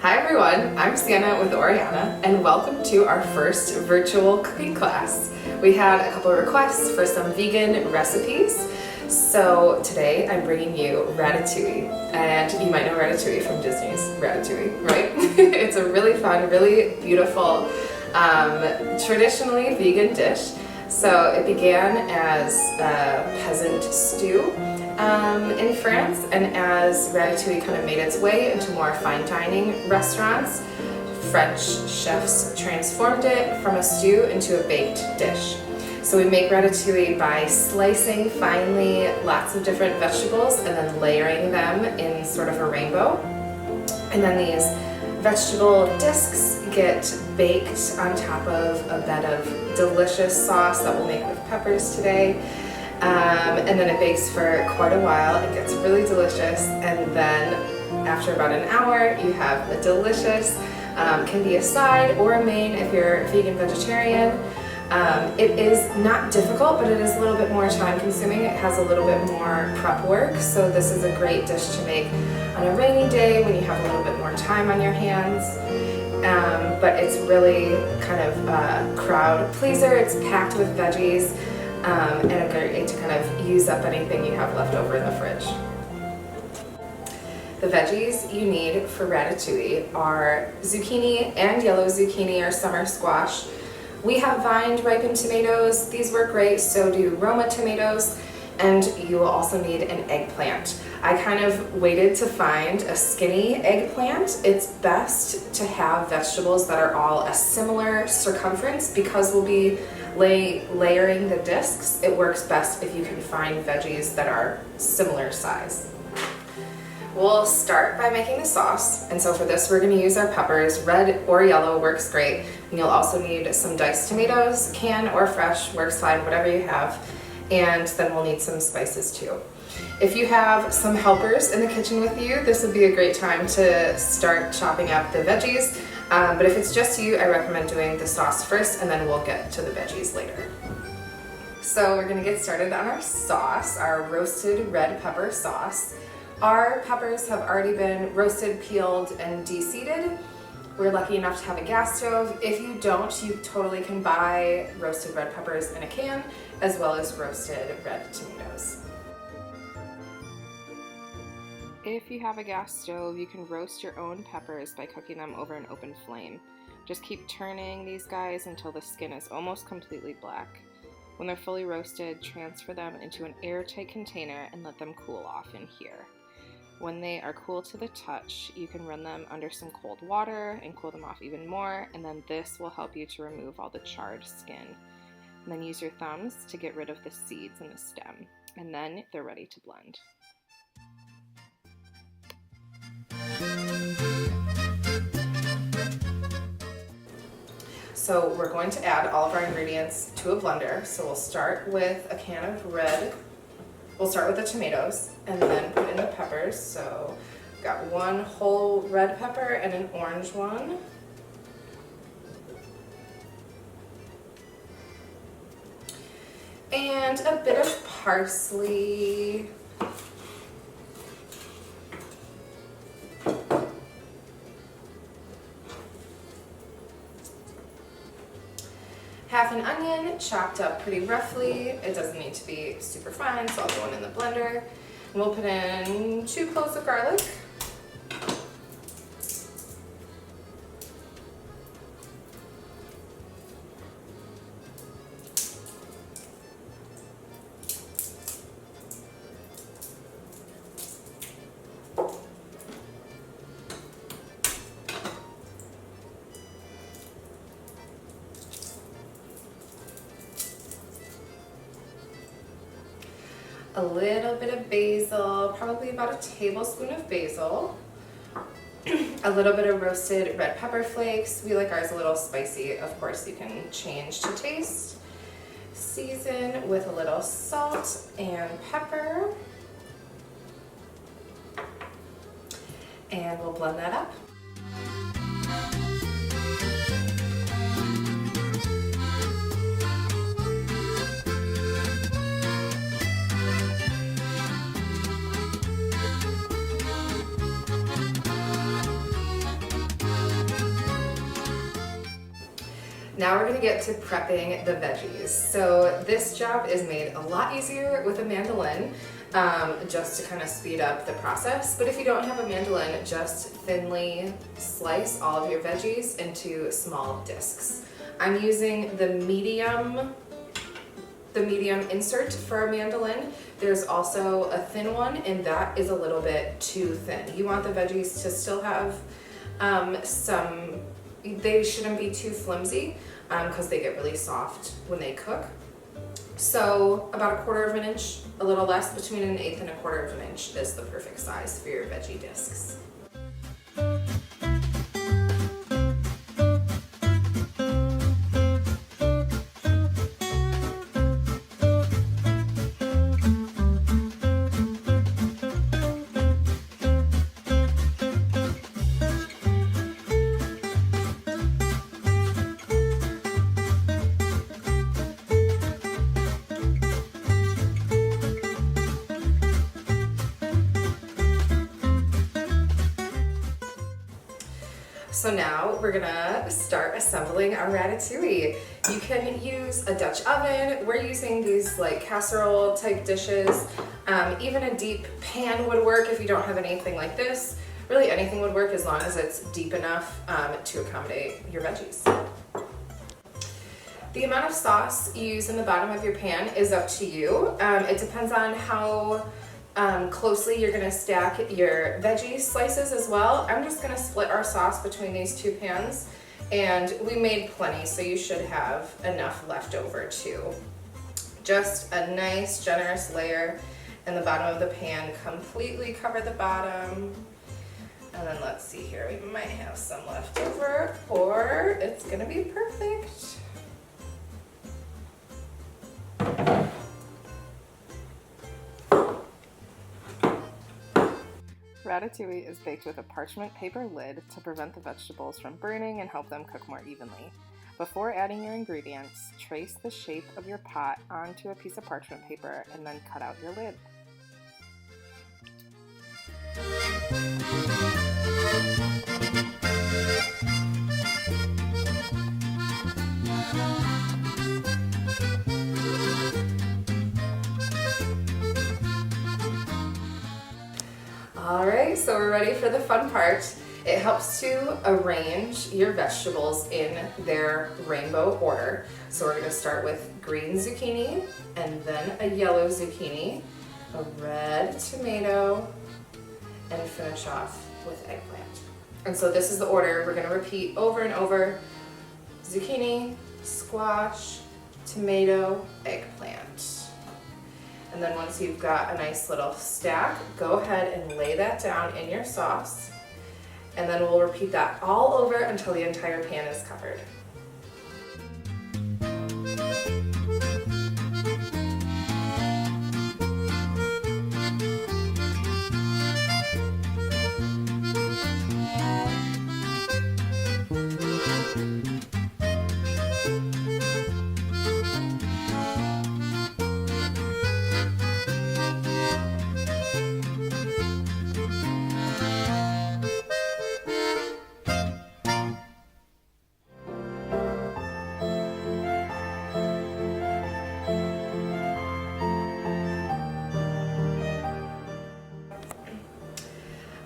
Hi everyone, I'm Siena with Oriana, and welcome to our first virtual cooking class. We had a couple of requests for some vegan recipes, so today I'm bringing you Ratatouille. And you might know Ratatouille from Disney's Ratatouille, right? It's a really fun, really beautiful, traditionally vegan dish. So it began as a peasant stew in France, and as Ratatouille kind of made its way into more fine dining restaurants, French chefs transformed it from a stew into a baked dish. So we make Ratatouille by slicing finely lots of different vegetables and then layering them in sort of a rainbow. And then these vegetable discs get baked on top of a bed of delicious sauce that we'll make with peppers today. And then it bakes for quite a while. It gets really delicious, and then after about an hour you have a delicious, can be a side or a main if you're vegan vegetarian. It is not difficult, but it is a little bit more time consuming. It has a little bit more prep work, so this is a great dish to make on a rainy day when you have a little bit more time on your hands. But it's really kind of a crowd pleaser. It's packed with veggies, and a great way to kind of use up anything you have left over in the fridge. The veggies you need for Ratatouille are zucchini and yellow zucchini or summer squash. We have vined ripened tomatoes. These work great, so do Roma tomatoes, and you will also need an eggplant. I kind of waited to find a skinny eggplant. It's best to have vegetables that are all a similar circumference because we'll be layering the discs. It works best if you can find veggies that are similar size. We'll start by making the sauce, and so for this we're going to use our peppers. Red or yellow works great, and you'll also need some diced tomatoes, canned or fresh, works fine, whatever you have, and then we'll need some spices too. If you have some helpers in the kitchen with you, this would be a great time to start chopping up the veggies, but if it's just you, I recommend doing the sauce first and then we'll get to the veggies later. So we're going to get started on our sauce, our roasted red pepper sauce. Our peppers have already been roasted, peeled, and de-seeded. We're lucky enough to have a gas stove. If you don't, you totally can buy roasted red peppers in a can, as well as roasted red tomatoes. If you have a gas stove, you can roast your own peppers by cooking them over an open flame. Just keep turning these guys until the skin is almost completely black. When they're fully roasted, transfer them into an airtight container and let them cool off in here. When they are cool to the touch, you can run them under some cold water and cool them off even more, and then this will help you to remove all the charred skin. And then use your thumbs to get rid of the seeds and the stem, and then they're ready to blend. So we're going to add all of our ingredients to a blender. So we'll start with a can of red. We'll start with the tomatoes and then put in the peppers. So we've got one whole red pepper and an orange one. And a bit of parsley. Half an onion, chopped up pretty roughly. It doesn't need to be super fine, so I'll go in the blender. And we'll put in 2 cloves of garlic. A little bit of basil, probably about a tablespoon of basil. A little bit of roasted red pepper flakes. We like ours a little spicy. Of course, you can change to taste. Season with a little salt and pepper. And we'll blend that up. Now we're gonna get to prepping the veggies. So this job is made a lot easier with a mandolin, just to kind of speed up the process. But if you don't have a mandolin, just thinly slice all of your veggies into small discs. I'm using the medium insert for a mandolin. There's also a thin one, and that is a little bit too thin. You want the veggies to still have they shouldn't be too flimsy because they get really soft when they cook. So about 1/4 of an inch, a little less, between 1/8 and 1/4 of an inch is the perfect size for your veggie discs. So now we're gonna start assembling our ratatouille. You can use a Dutch oven. We're using these like casserole type dishes. Even a deep pan would work if you don't have anything like this. Really anything would work as long as it's deep enough to accommodate your veggies. The amount of sauce you use in the bottom of your pan is up to you. It depends on how closely you're gonna stack your veggie slices as well. I'm just gonna split our sauce between these two pans, and we made plenty, so you should have enough left over too. Just a nice generous layer in the bottom of the pan, completely cover the bottom. And then let's see here, we might have some left over, or it's gonna be perfect. Ratatouille is baked with a parchment paper lid to prevent the vegetables from burning and help them cook more evenly. Before adding your ingredients, trace the shape of your pot onto a piece of parchment paper and then cut out your lid. Alright, so we're ready for the fun part. It helps to arrange your vegetables in their rainbow order. So we're going to start with green zucchini, and then a yellow zucchini, a red tomato, and finish off with eggplant. And so this is the order we're going to repeat over and over: zucchini, squash, tomato, eggplant. And then once you've got a nice little stack, go ahead and lay that down in your sauce. And then we'll repeat that all over until the entire pan is covered.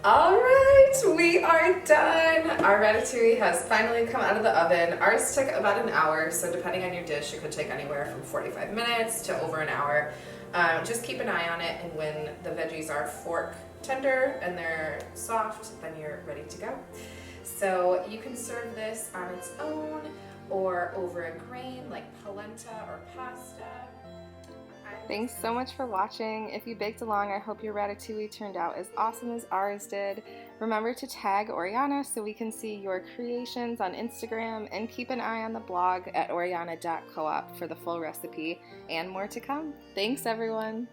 All right, we are done. Our ratatouille has finally come out of the oven. Ours took about an hour, so depending on your dish, it could take anywhere from 45 minutes to over an hour. Just keep an eye on it, and when the veggies are fork tender and they're soft, then you're ready to go. So you can serve this on its own or over a grain like polenta or pasta. Thanks so much for watching. If you baked along, I hope your ratatouille turned out as awesome as ours did. Remember to tag Oriana so we can see your creations on Instagram, and keep an eye on the blog at oriana.coop for the full recipe and more to come. Thanks, everyone.